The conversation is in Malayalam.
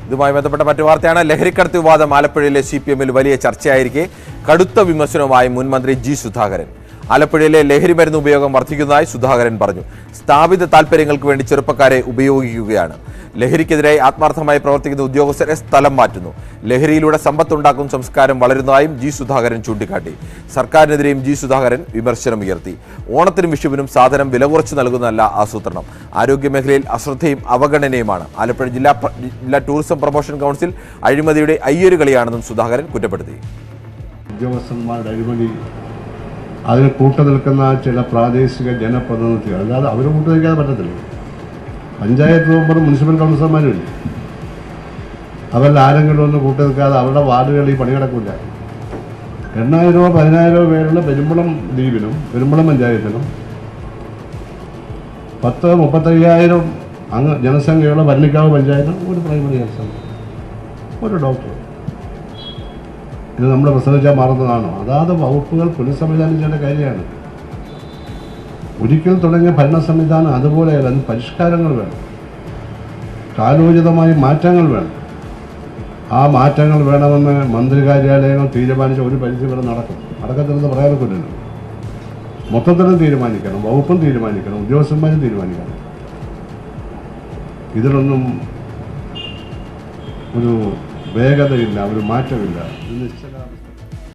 ഇതുമായി ബന്ധപ്പെട്ട മറ്റു വാർത്തയാണ്. ലഹരിക്കടത്ത് വിവാദം ആലപ്പുഴയിലെ CPM-ൽ വലിയ ചർച്ചയായിരിക്കെ കടുത്ത വിമർശനവുമായി മുൻ മന്ത്രി G. സുധാകരൻ. ആലപ്പുഴയിലെ ലഹരി മരുന്ന് ഉപയോഗം വർദ്ധിക്കുന്നതായി സുധാകരൻ പറഞ്ഞു. സ്ഥാപിത താൽപര്യങ്ങൾക്ക് വേണ്ടി ചെറുപ്പക്കാരെ ഉപയോഗിക്കുകയാണ്. ലഹരിക്കെതിരായി ആത്മാർത്ഥമായി പ്രവർത്തിക്കുന്ന ഉദ്യോഗസ്ഥരെ സ്ഥലം മാറ്റുന്നു. ലഹരിയിലൂടെ സമ്പത്തുണ്ടാക്കും സംസ്കാരം വളരുന്നതായും G. സുധാകരൻ ചൂണ്ടിക്കാട്ടി. സർക്കാരിനെതിരെയും G. സുധാകരൻ വിമർശനമുയർത്തി. ഓണത്തിനും വിഷുവിനും സാധനം വില കുറച്ച് നൽകുന്നതല്ല ആസൂത്രണം. ആരോഗ്യമേഖലയിൽ അശ്രദ്ധയും അവഗണനയുമാണ്. ആലപ്പുഴ ജില്ലാ ടൂറിസം പ്രൊമോഷൻ കൗൺസിൽ അഴിമതിയുടെ അയ്യൊരു കളിയാണെന്നും സുധാകരൻ കുറ്റപ്പെടുത്തി. ഉദ്യോഗസ്ഥന്മാരുടെ അഴിമതി അതിന് കൂട്ടു നിൽക്കുന്ന ചില പ്രാദേശിക ജനപ്രതിനിധികൾ, അല്ലാതെ അവർ കൂട്ടു നിൽക്കാതെ പറ്റത്തില്ല. പഞ്ചായത്ത് മെമ്പറും മുനിസിപ്പൽ കൗൺസിലർമാരും ഇല്ല. അവരിൽ ആരെങ്കിലും ഒന്ന് കൂട്ടു നിൽക്കാതെ അവരുടെ വാർഡുകളിൽ പണി കിടക്കില്ല. 8,000 10,000 പേരുള്ള പെരുമ്പളം ദ്വീപിലും പെരുമ്പളം പഞ്ചായത്തിലും 35,000 അങ്ങ് ജനസംഖ്യയുള്ള ഭരണിക്കാവ് പഞ്ചായത്തിലും ഒരു പ്രൈമറി ഹെൽത്ത് സെൻ്റർ, ഒരു ഡോക്ടർ. ഇത് നമ്മൾ പ്രസവിച്ചാൽ മാറുന്നതാണോ? അതാത് വകുപ്പുകൾ പുനഃസംവിധാനം ചെയ്യേണ്ട കാര്യമാണ്. ഒരിക്കൽ തുടങ്ങിയ ഭരണ സംവിധാനം അതുപോലെയല്ല. അതിന് പരിഷ്കാരങ്ങൾ വേണം, കാലോചിതമായ മാറ്റങ്ങൾ വേണം. ആ മാറ്റങ്ങൾ വേണമെന്ന് മന്ത്രി കാര്യാലയങ്ങൾ തീരുമാനിച്ച ഒരു പരിധി വരെ നടക്കത്തില്ലെന്ന് പറയാനൊക്കില്ലല്ലോ. മൊത്തത്തിലും തീരുമാനിക്കണം, വകുപ്പും തീരുമാനിക്കണം, ഉദ്യോഗസ്ഥന്മാരും തീരുമാനിക്കണം. ഇതിലൊന്നും ഒരു വേഗതയില്ല, ഒരു മാറ്റമില്ല. നിശ്ചല